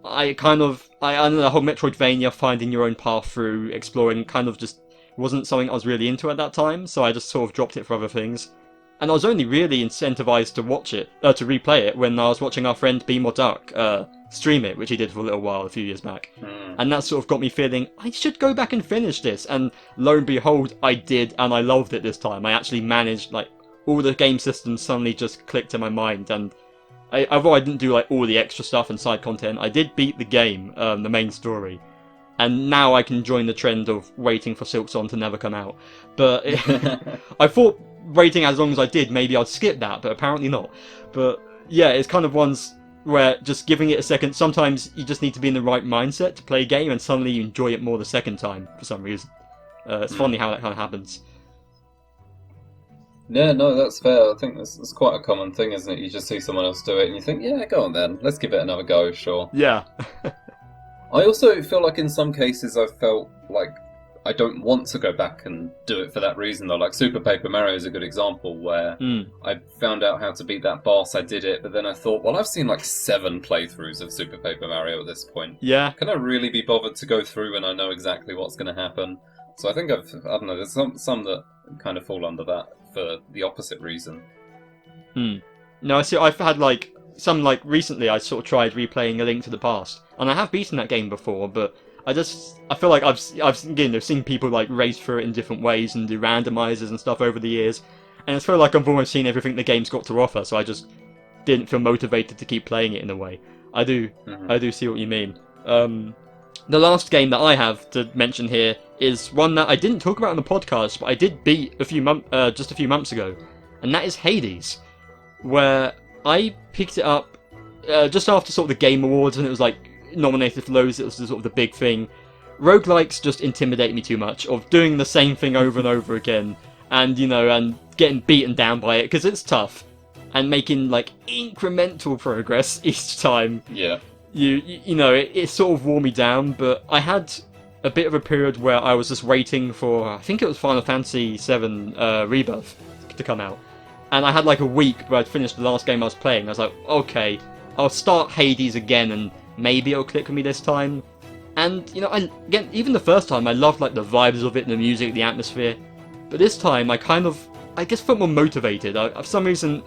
I don't know, the whole Metroidvania, finding your own path through, exploring, kind of just wasn't something I was really into at that time, so I just sort of dropped it for other things. And I was only really incentivized to watch it, to replay it, when I was watching our friend BModDuck stream it, which he did for a little while a few years back. And that sort of got me feeling, I should go back and finish this. And lo and behold, I did, and I loved it this time. I actually managed, like, all the game systems suddenly just clicked in my mind. And although I didn't do, like, all the extra stuff and side content, I did beat the game, the main story. And now I can join the trend of waiting for Silksong to never come out. But I thought waiting as long as I did, maybe I'd skip that, but apparently not. But yeah, it's kind of ones where just giving it a second, sometimes you just need to be in the right mindset to play a game, and suddenly you enjoy it more the second time for some reason. It's funny how that kind of happens. Yeah, no, that's fair. I think that's quite a common thing, isn't it? You just see someone else do it, and you think, yeah, go on then, let's give it another go, sure. Yeah. I also feel like in some cases I've felt like I don't want to go back and do it for that reason, though. Like Super Paper Mario is a good example where I found out how to beat that boss, I did it, but then I thought, well, I've seen like 7 playthroughs of Super Paper Mario at this point. Yeah. Can I really be bothered to go through when I know exactly what's going to happen? So I think I don't know, there's some that kind of fall under that for the opposite reason. No, I see, I've had like some, like recently I sort of tried replaying A Link to the Past, and I have beaten that game before, but I feel like I've seen people like race through it in different ways and do randomizers and stuff over the years, and I feel like I've almost seen everything the game's got to offer, so I just didn't feel motivated to keep playing it in a way. I do see what you mean. the last game that I have to mention here is one that I didn't talk about on the podcast, but I did beat just a few months ago, and that is Hades, where I picked it up just after sort of the Game Awards, and it was like nominated for loads. It was sort of the big thing. Roguelikes just intimidate me too much, of doing the same thing over and over again, and and getting beaten down by it because it's tough, and making like incremental progress each time. Yeah. It sort of wore me down, but I had a bit of a period where I was just waiting for, I think it was Final Fantasy VII Rebirth to come out, and I had like a week where I'd finished the last game I was playing. I was like, okay, I'll start Hades again, and maybe it'll click with me this time. And again, even the first time, I loved like the vibes of it, the music, the atmosphere. But this time, I guess felt more motivated. For some reason,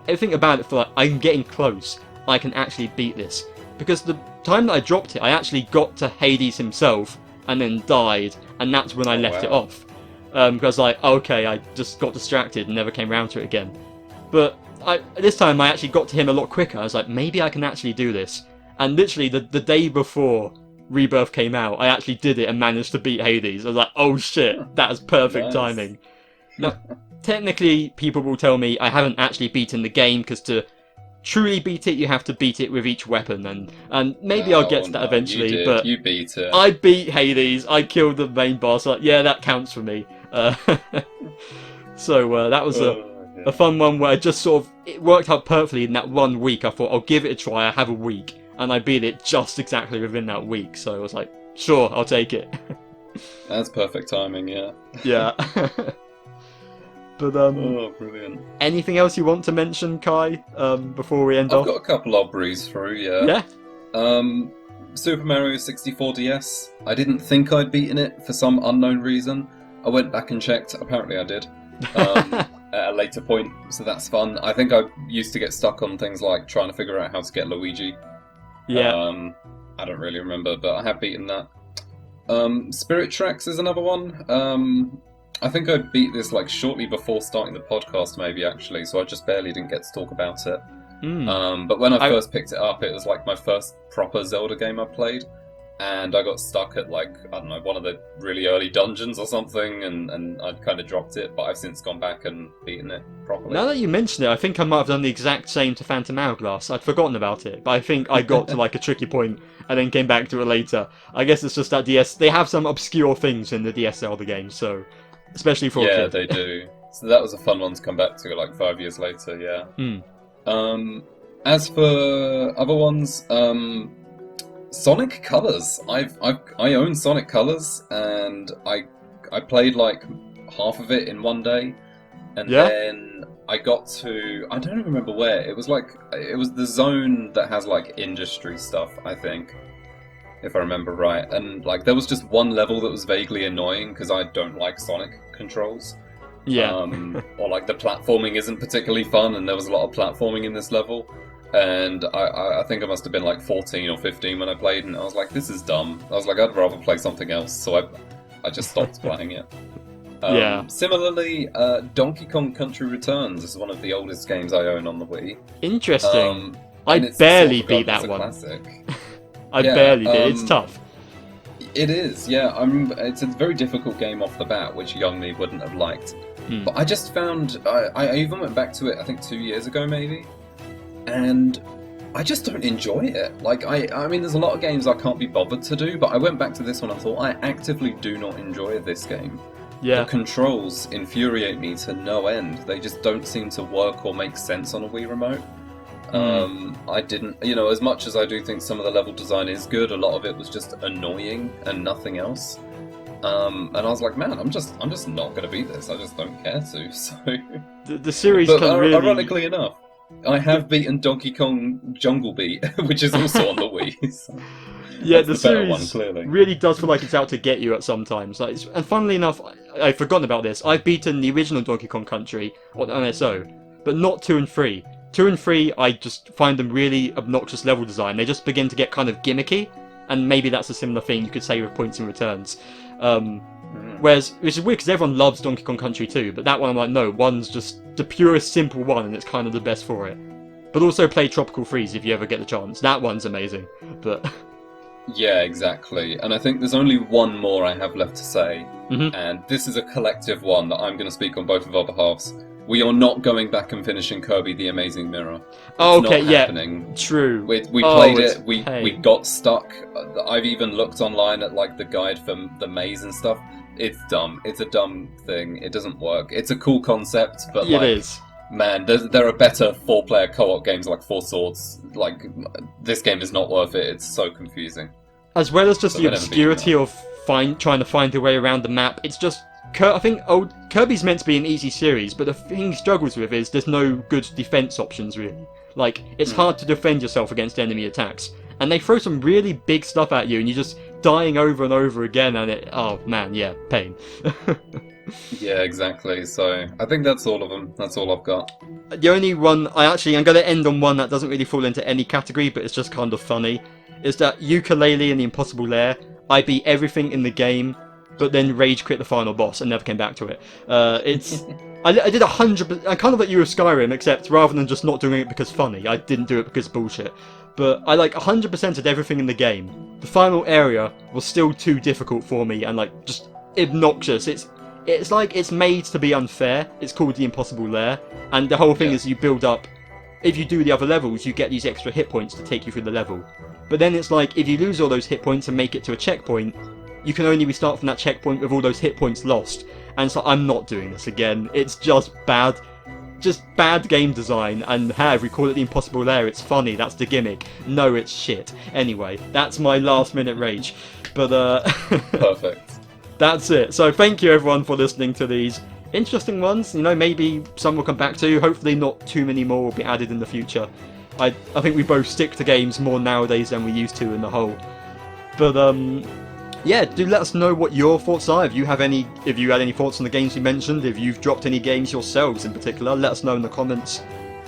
everything about it felt like I'm getting close. I can actually beat this. Because the time that I dropped it, I actually got to Hades himself and then died, and that's when I left it off. Because okay, I just got distracted and never came around to it again. But this time I actually got to him a lot quicker. I was like, maybe I can actually do this. And literally the day before Rebirth came out, I actually did it and managed to beat Hades. I was like, oh shit, that is perfect timing. Now, technically, people will tell me I haven't actually beaten the game, because to truly beat it, you have to beat it with each weapon, and maybe I'll get to that eventually. But you beat it. I beat Hades. I killed the main boss. Yeah, that counts for me. So that was a fun one where it worked out perfectly in that 1 week. I thought I'll give it a try. I have a week, and I beat it just exactly within that week. So I was like, sure, I'll take it. That's perfect timing. Yeah. Yeah. But oh, brilliant. Anything else you want to mention, Kai, before we end off? I've got a couple I'll breeze through, yeah. Yeah? Super Mario 64 DS. I didn't think I'd beaten it for some unknown reason. I went back and checked. Apparently I did. At a later point, so that's fun. I think I used to get stuck on things like trying to figure out how to get Luigi. Yeah. I don't really remember, but I have beaten that. Spirit Tracks is another one. I think I beat this like shortly before starting the podcast, maybe actually, so I just barely didn't get to talk about it. But when I first picked it up, it was like my first proper Zelda game I played, and I got stuck at like, I don't know, one of the really early dungeons or something, and I'd kind of dropped it, but I've since gone back and beaten it properly. Now that you mention it, I think I might have done the exact same to Phantom Hourglass. I'd forgotten about it, but I think I got to like a tricky point and then came back to it later. I guess it's just that DS, they have some obscure things in the DS Zelda games, so especially for a kid. They do. So that was a fun one to come back to like 5 years later, yeah. As for other ones, Sonic Colors. I own Sonic Colors, and I played like half of it in one day, and then I got to, I don't remember where. It was the zone that has like industry stuff, I think, if I remember right. And like there was just one level that was vaguely annoying because I don't like Sonic controls. Yeah. Or like the platforming isn't particularly fun, and there was a lot of platforming in this level. And I think I must have been like 14 or 15 when I played, and I was like, this is dumb. I was like, I'd rather play something else, so I just stopped playing it. Similarly, Donkey Kong Country Returns is one of the oldest games I own on the Wii. Interesting. I barely beat that one. Classic. I barely did. It's tough. It is, yeah. It's a very difficult game off the bat, which young me wouldn't have liked. But I just found, I even went back to it, I think 2 years ago maybe, and I just don't enjoy it. Like, I mean, there's a lot of games I can't be bothered to do, but I went back to this one and thought, I actively do not enjoy this game. Yeah. The controls infuriate me to no end. They just don't seem to work or make sense on a Wii remote. I didn't, as much as I do think some of the level design is good, a lot of it was just annoying and nothing else. And I was like, man, I'm just not going to beat this. I just don't care to. So the series but can really... ironically enough, I have beaten Donkey Kong Jungle Beat, which is also on the Wii. So yeah, the series one, clearly. Really does feel like it's out to get you at some times. And funnily enough, I've forgotten about this. I've beaten the original Donkey Kong Country on NSO, but not 2 and 3. 2 and 3, I just find them really obnoxious level design. They just begin to get kind of gimmicky, and maybe that's a similar thing you could say with points and returns. Whereas, which is weird because everyone loves Donkey Kong Country 2, but that one I'm like, no, one's just the purest simple one, and it's kind of the best for it. But also play Tropical Freeze if you ever get the chance. That one's amazing. But Yeah, exactly. And I think there's only one more I have left to say, and this is a collective one that I'm going to speak on both of our behalves. We are not going back and finishing Kirby the Amazing Mirror. It's Okay, not yeah, happening. true. We Oh, played it's it, we pain. got stuck. I've even looked online at like the guide for the maze and stuff. It's dumb. It's a dumb thing. It doesn't work. It's a cool concept, but It like, is. man, there are better 4-player co-op games like Four Swords. Like, this game is not worth it. It's so confusing. As well as just So the we're never beating obscurity of trying to find your way around the map, it's just... I think Kirby's meant to be an easy series, but the thing he struggles with is there's no good defense options, really. Like, it's hard to defend yourself against enemy attacks. And they throw some really big stuff at you, and you're just dying over and over again, and it... Oh, man, yeah, pain. Yeah, exactly. So I think that's all of them. That's all I've got. The only one... I'm going to end on one that doesn't really fall into any category, but it's just kind of funny. Is that Yooka-Laylee in the Impossible Lair. I beat everything in the game, but then rage quit the final boss and never came back to it. It's... I did 100%... I kind of like you with Skyrim, except rather than just not doing it because funny, I didn't do it because bullshit. But I like 100%ed everything in the game. The final area was still too difficult for me and like just obnoxious. It's like it's made to be unfair. It's called the Impossible Lair, and the whole thing is you build up. If you do the other levels, you get these extra hit points to take you through the level. But then it's like if you lose all those hit points and make it to a checkpoint, you can only restart from that checkpoint with all those hit points lost. And so I'm not doing this again. It's just bad game design. And if we call it the Impossible Lair, it's funny. That's the gimmick. No, it's shit. Anyway, that's my last minute rage. But Perfect. That's it. So thank you everyone for listening to these interesting ones. You know, maybe some will come back to. Hopefully not too many more will be added in the future. I think we both stick to games more nowadays than we used to in the whole. But yeah, do let us know what your thoughts are. If you had any thoughts on the games we mentioned, if you've dropped any games yourselves in particular, let us know in the comments.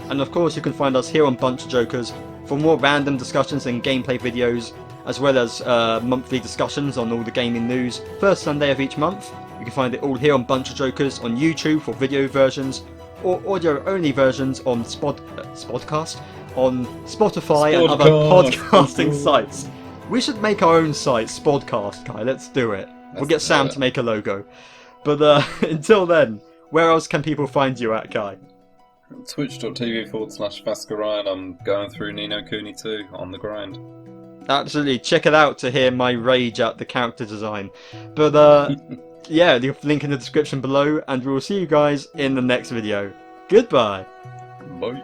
And of course you can find us here on BunchaJokahs for more random discussions and gameplay videos, as well as monthly discussions on all the gaming news, first Sunday of each month. You can find it all here on BunchaJokahs on YouTube for video versions, or audio-only versions on Spodcast, on Spotify and other podcasting sites. We should make our own site, Spodcast, Kai. Let's do it. We'll get Sam to make a logo. But until then, where else can people find you at, Kai? Twitch.tv/Fascurreyn. I'm going through Ni no Kuni 2 on the grind. Absolutely, check it out to hear my rage at the character design. But yeah, the link in the description below, and we will see you guys in the next video. Goodbye! Bye.